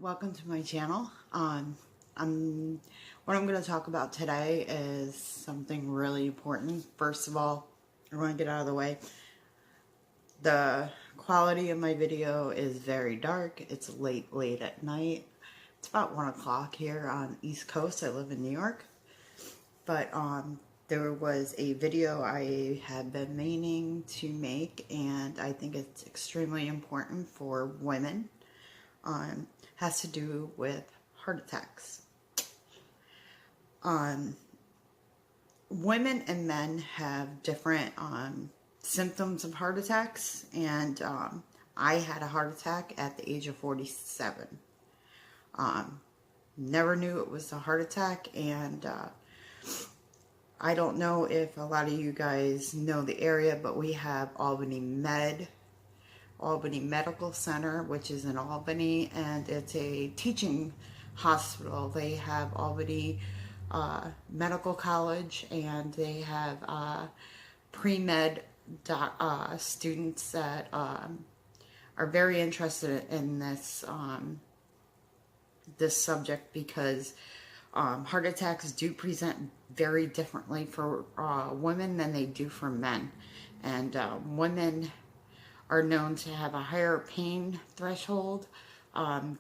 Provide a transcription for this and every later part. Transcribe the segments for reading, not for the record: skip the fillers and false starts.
Welcome to my channel. What I'm going to talk about today is something really important. First of all, I want to get out of the way. The quality of my video is very dark. It's late at night. It's about 1 o'clock here on East Coast. I live in New York. But there was a video I had been meaning to make, and I think it's extremely important for women. Has to do with heart attacks. Women and men have different symptoms of heart attacks, and I had a heart attack at the age of 47. Never knew it was a heart attack, and I don't know if a lot of you guys know the area, but we have Albany Medical Center, which is in Albany, and it's a teaching hospital. They have Albany Medical College, and they have pre-med students that are very interested in this this subject, because heart attacks do present very differently for women than they do for men, and women are known to have a higher pain threshold,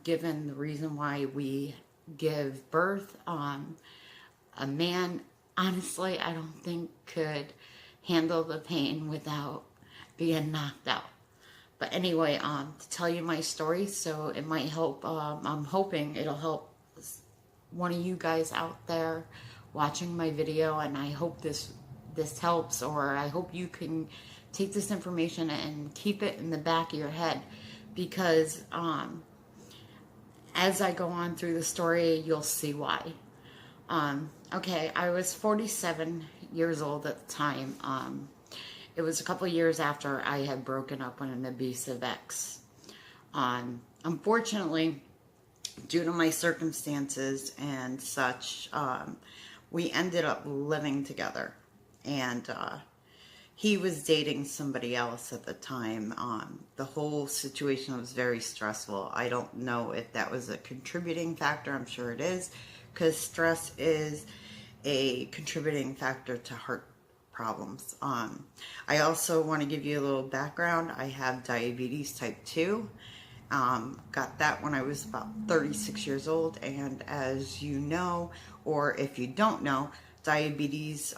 given the reason why we give birth. A man, honestly, I don't think could handle the pain without being knocked out. But anyway, to tell you my story, so it might help. I'm hoping it'll help one of you guys out there watching my video, and I hope this helps, or I hope you can take this information and keep it in the back of your head, because as I go on through the story, you'll see why. Okay, I was 47 years old at the time. It was a couple of years after I had broken up with an abusive ex. Unfortunately, due to my circumstances and such, we ended up living together, and he was dating somebody else at the time. The whole situation was very stressful. I don't know if that was a contributing factor. I'm sure it is, because stress is a contributing factor to heart problems. I also want to give you a little background. I have diabetes type 2. Got that when I was about 36 years old, and as you know, or if you don't know, diabetes,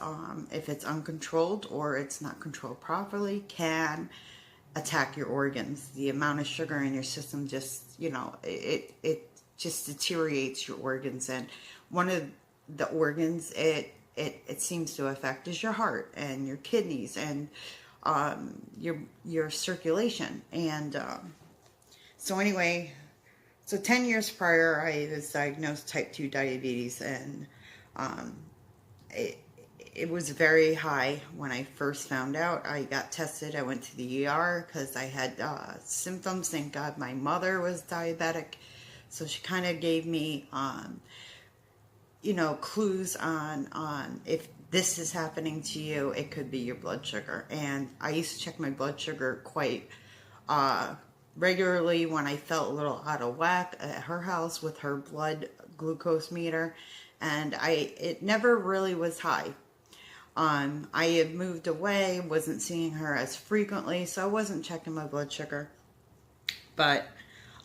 if it's uncontrolled or it's not controlled properly, can attack your organs. The amount of sugar in your system just, it just deteriorates your organs, and one of the organs it seems to affect is your heart and your kidneys and your circulation. And so anyway, so 10 years prior, I was diagnosed type 2 diabetes, and it was very high when I first found out. I got tested. I went to the ER because I had symptoms. Thank God my mother was diabetic, so she kind of gave me, clues on if this is happening to you, it could be your blood sugar. And I used to check my blood sugar quite regularly when I felt a little out of whack at her house with her blood glucose meter, and it never really was high. I had moved away, wasn't seeing her as frequently, so I wasn't checking my blood sugar. But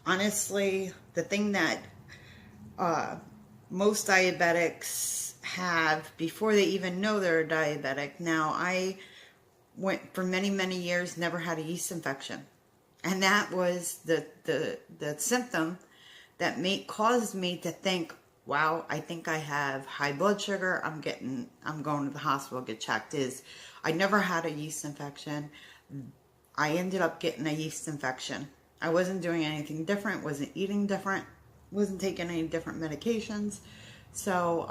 honestly, the thing that most diabetics have before they even know they're diabetic. Now, I went for many years, never had a yeast infection, and that was the symptom that caused me to think, wow, I think I have high blood sugar. I'm going to the hospital to get checked. I never had a yeast infection. I ended up getting a yeast infection. I wasn't doing anything different, wasn't eating different, wasn't taking any different medications. So,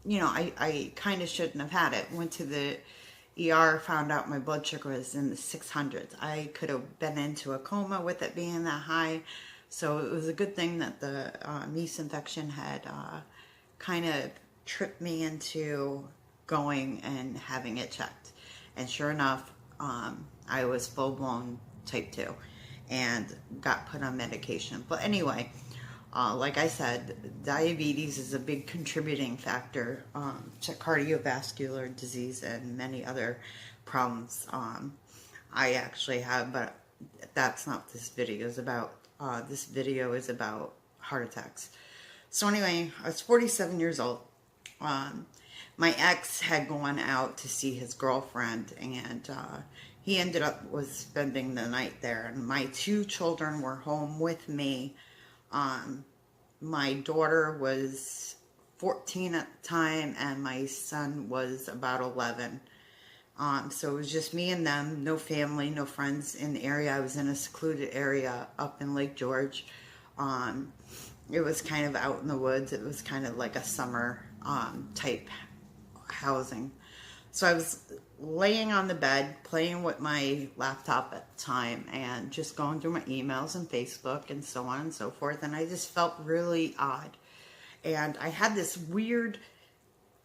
I kind of shouldn't have had it. Went to the ER, found out my blood sugar was in the 600s. I could have been into a coma with it being that high. So it was a good thing that the yeast infection had kind of tripped me into going and having it checked. And sure enough, I was full-blown type 2. and got put on medication. But anyway, like I said, diabetes is a big contributing factor to cardiovascular disease and many other problems I actually have, but that's not what this video is about. This video is about heart attacks. So anyway, I was 47 years old. My ex had gone out to see his girlfriend, and he ended up was spending the night there. And my two children were home with me. My daughter was 14 at the time, and my son was about 11. So it was just me and them, no family, no friends in the area. I was in a secluded area up in Lake George. It was kind of out in the woods. It was kind of like a summer type housing. So I was laying on the bed, playing with my laptop at the time, and just going through my emails and Facebook and so on and so forth. And I just felt really odd. And I had this weird,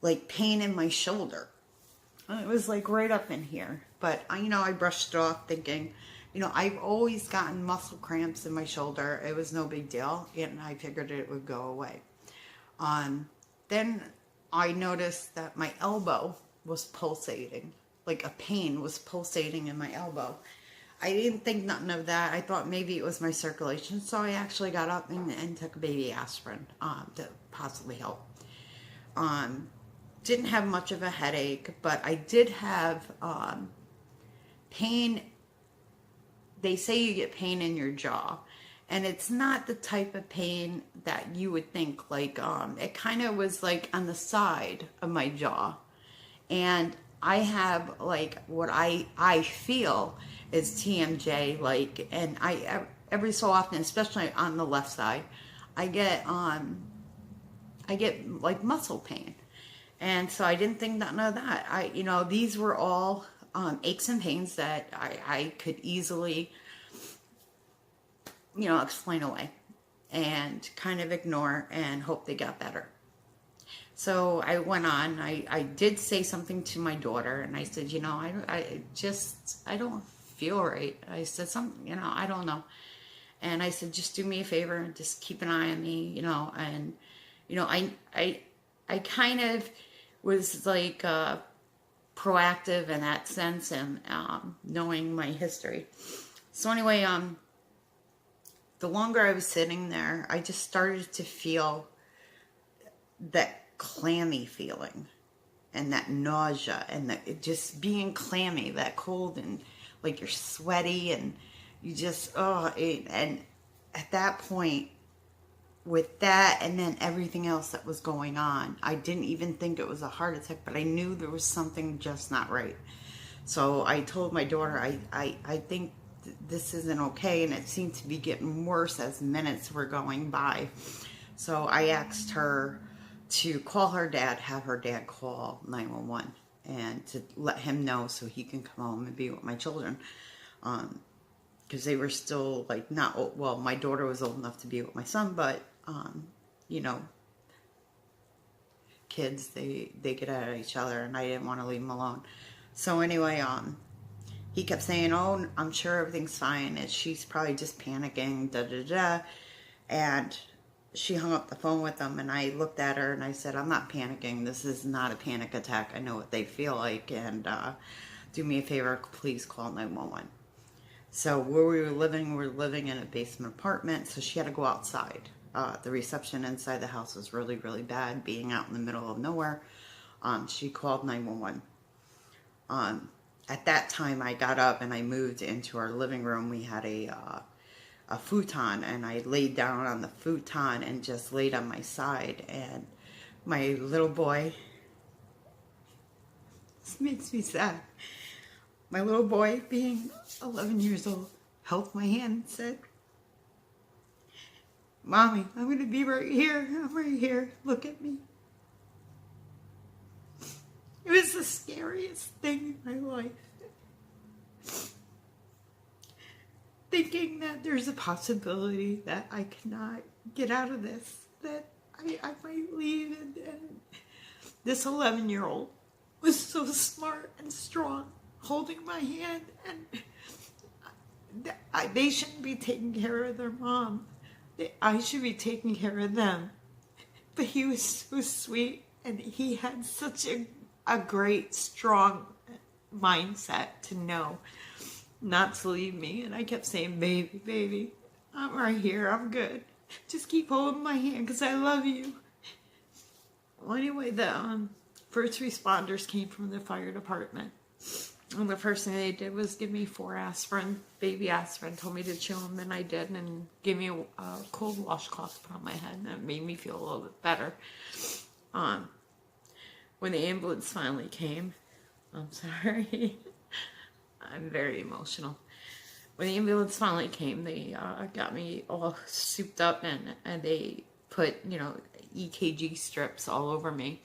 like, pain in my shoulder. It was like right up in here. But, I brushed it off thinking, I've always gotten muscle cramps in my shoulder. It was no big deal. And I figured it would go away. Then I noticed that my elbow was pulsating. Like a pain was pulsating in my elbow. I didn't think nothing of that. I thought maybe it was my circulation. So I actually got up and took a baby aspirin to possibly help. Didn't have much of a headache, but I did have pain. They say you get pain in your jaw, and it's not the type of pain that you would think. Like it kind of was like on the side of my jaw, and I have like what I feel is TMJ, like, and I every so often, especially on the left side, I get like muscle pain. And so I didn't think nothing of that. These were all aches and pains that I could easily, explain away and kind of ignore and hope they got better. So I went on. I did say something to my daughter, and I said, I don't feel right. I said something, I don't know. And I said, just do me a favor and just keep an eye on me, and, I kind of was like proactive in that sense, and knowing my history. So anyway, the longer I was sitting there, I just started to feel that clammy feeling and that nausea and that just being clammy, that cold, and like you're sweaty and you just, and at that point, with that and then everything else that was going on, I didn't even think it was a heart attack, but I knew there was something just not right. So I told my daughter, I think this isn't okay, and it seemed to be getting worse as minutes were going by. So I asked her to call her dad, have her dad call 911, and to let him know so he can come home and be with my children. Because they were still like not, well, my daughter was old enough to be with my son, but kids, they get at each other, and I didn't want to leave them alone. So anyway, he kept saying, oh, I'm sure everything's fine, and she's probably just panicking, and she hung up the phone with him, and I looked at her and I said, I'm not panicking. This is not a panic attack. I know what they feel like, and do me a favor, please call 911. So where we were living in a basement apartment, so she had to go outside. The reception inside the house was really, really bad, being out in the middle of nowhere. She called 911. At that time, I got up and I moved into our living room. We had a futon, and I laid down on the futon and just laid on my side. And my little boy, this makes me sad. My little boy, being 11 years old, held my hand and said, Mommy, I'm going to be right here. I'm right here. Look at me. It was the scariest thing in my life. Thinking that there's a possibility that I cannot get out of this, that I might leave, and this 11-year-old was so smart and strong, holding my hand, and They shouldn't be taking care of their mom. I should be taking care of them. But he was so sweet, and he had such a great, strong mindset to know not to leave me. And I kept saying, baby, baby, I'm right here. I'm good. Just keep holding my hand because I love you. Well, anyway, the first responders came from the fire department. And the first thing they did was give me 4 aspirin, baby aspirin, told me to chew them, and I did, and gave me a cold washcloth to put on my head, and that made me feel a little bit better. When the ambulance finally came, I'm sorry, I'm very emotional. When the ambulance finally came, they got me all souped up, and they put, EKG strips all over me.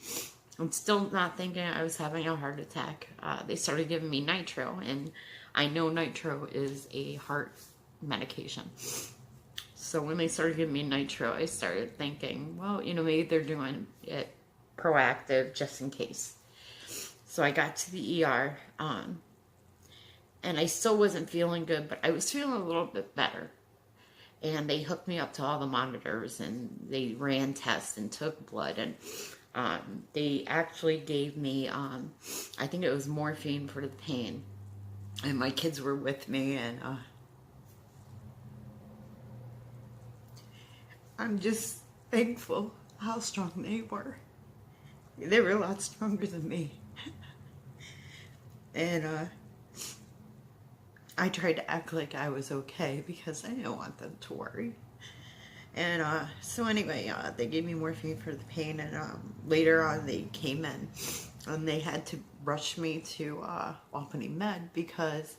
I'm still not thinking I was having a heart attack. They started giving me nitro, and I know nitro is a heart medication. So when they started giving me nitro, I started thinking, well, maybe they're doing it proactive just in case. So I got to the ER, and I still wasn't feeling good, but I was feeling a little bit better. And they hooked me up to all the monitors, and they ran tests and took blood, and they actually gave me, I think it was morphine for the pain. And my kids were with me, and I'm just thankful how strong they were. They were a lot stronger than me. And I tried to act like I was okay because I didn't want them to worry. And so anyway, they gave me morphine for the pain, and later on they came in and they had to rush me to Albany Med because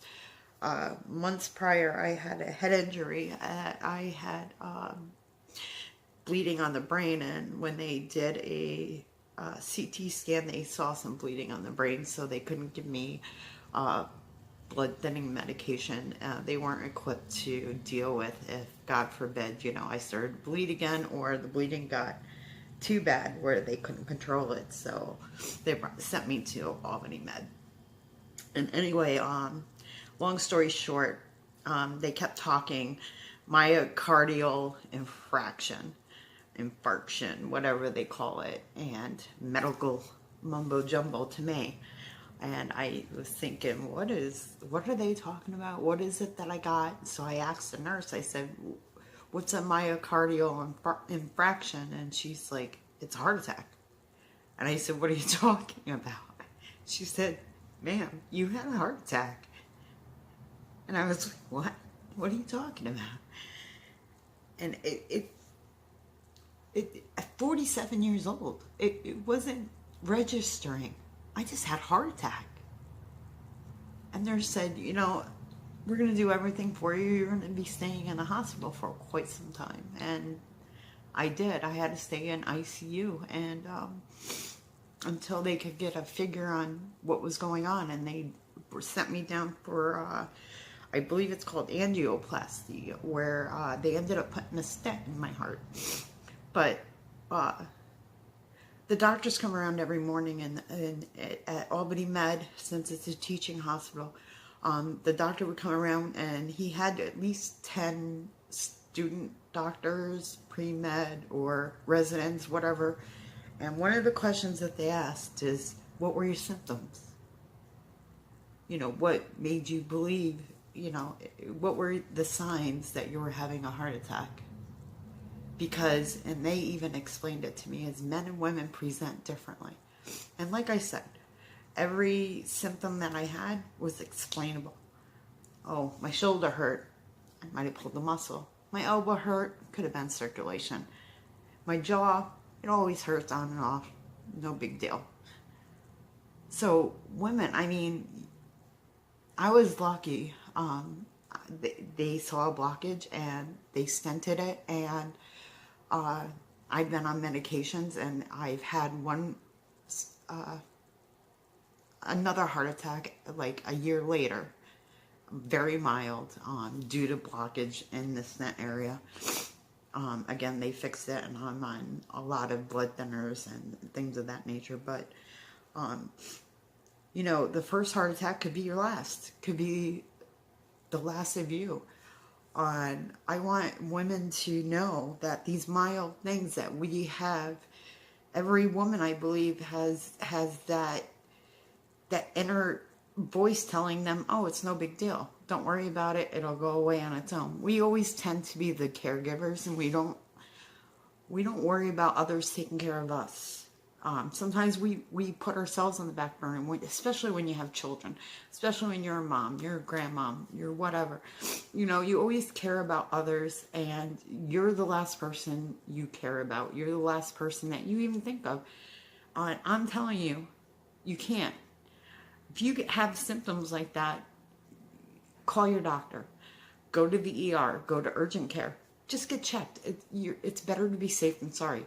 months prior I had a head injury. I had bleeding on the brain, and when they did a CT scan, they saw some bleeding on the brain, so they couldn't give me blood thinning medication. They weren't equipped to deal with if, God forbid, I started to bleed again, or the bleeding got too bad where they couldn't control it. So they sent me to Albany Med. And anyway, long story short, they kept talking myocardial infarction, whatever they call it, and medical mumbo jumbo to me. And I was thinking, what are they talking about? What is it that I got? So I asked the nurse, I said, what's a myocardial infraction? And she's like, it's a heart attack. And I said, what are you talking about? She said, ma'am, you had a heart attack. And I was like, what? What are you talking about? And at 47 years old, it wasn't registering. I just had a heart attack. And nurse said, we're going to do everything for you. You're going to be staying in the hospital for quite some time. And I did. I had to stay in ICU and until they could get a figure on what was going on. And they sent me down for, I believe it's called angioplasty, where they ended up putting a stent in my heart. But the doctors come around every morning at Albany Med, since it's a teaching hospital. The doctor would come around, and he had at least 10 student doctors, pre-med or residents, whatever. And one of the questions that they asked is, what were your symptoms? What made you believe, what were the signs that you were having a heart attack? Because, and they even explained it to me, as men and women present differently. And like I said, every symptom that I had was explainable. Oh, my shoulder hurt. I might have pulled the muscle. My elbow hurt. Could have been circulation. My jaw, it always hurts on and off. No big deal. So women, I was lucky. They saw a blockage and they stented it, and I've been on medications, and I've had another heart attack like a year later, very mild, due to blockage in the stent area. Again, they fixed it, and I'm on a lot of blood thinners and things of that nature. But, the first heart attack could be your last. Could be the last of you. I want women to know that these mild things that we have, every woman, I believe, has that inner voice telling them, oh, it's no big deal. Don't worry about it. It'll go away on its own. We always tend to be the caregivers, and we don't worry about others taking care of us. Sometimes we put ourselves on the back burner, especially when you have children, especially when you're a mom, you're a grandmom, you're whatever. You always care about others, and you're the last person you care about. You're the last person that you even think of. I'm telling you, you can't. If you have symptoms like that, call your doctor. Go to the ER. Go to urgent care. Just get checked. It's better to be safe than sorry.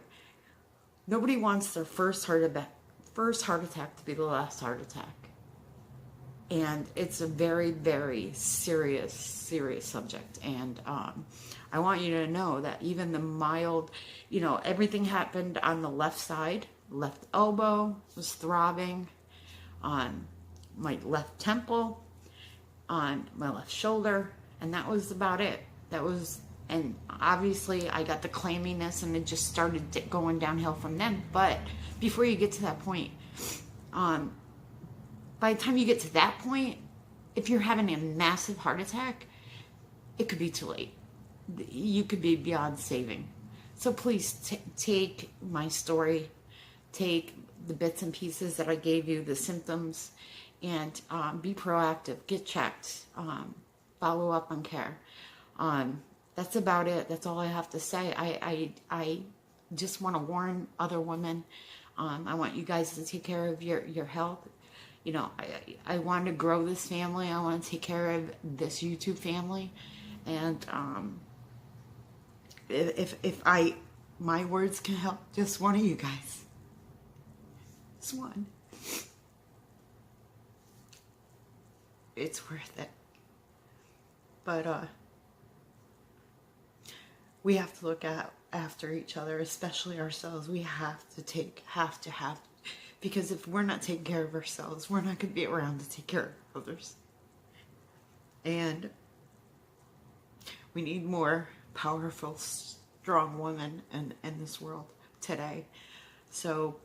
Nobody wants their first heart attack to be the last heart attack. And it's a very, very serious subject. And I want you to know that even the mild, everything happened on the left side. Left elbow was throbbing, on my left temple, on my left shoulder, and that was about it. And obviously I got the clamminess, and it just started going downhill from then. But before you get to that point, by the time you get to that point, if you're having a massive heart attack, it could be too late. You could be beyond saving. So please take my story, take the bits and pieces that I gave you, the symptoms, and be proactive. Get checked. Follow up on care. That's about it. That's all I have to say. I just want to warn other women. I want you guys to take care of your health. I want to grow this family. I want to take care of this YouTube family. And if my words can help just one of you guys, just one, it's worth it. But we have to look after each other, especially ourselves. We have to, because if we're not taking care of ourselves, we're not going to be around to take care of others. And we need more powerful, strong women in this world today. So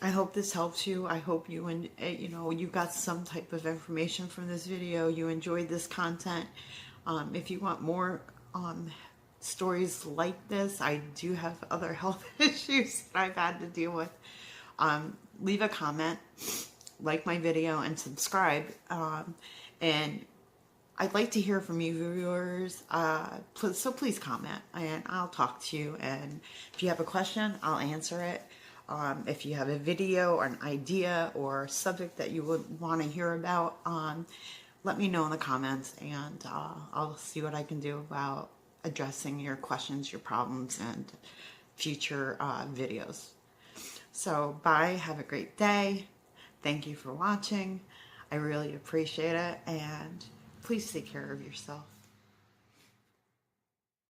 I hope this helps you. I hope you got some type of information from this video. You enjoyed this content. If you want more stories like this, I do have other health issues that I've had to deal with. Leave a comment, like my video, and subscribe. And I'd like to hear from you viewers. So please comment, and I'll talk to you. And if you have a question, I'll answer it. If you have a video or an idea or subject that you would want to hear about, let me know in the comments, and I'll see what I can do about addressing your questions, your problems, and future videos. So bye, have a great day. Thank you for watching. I really appreciate it, and please take care of yourself.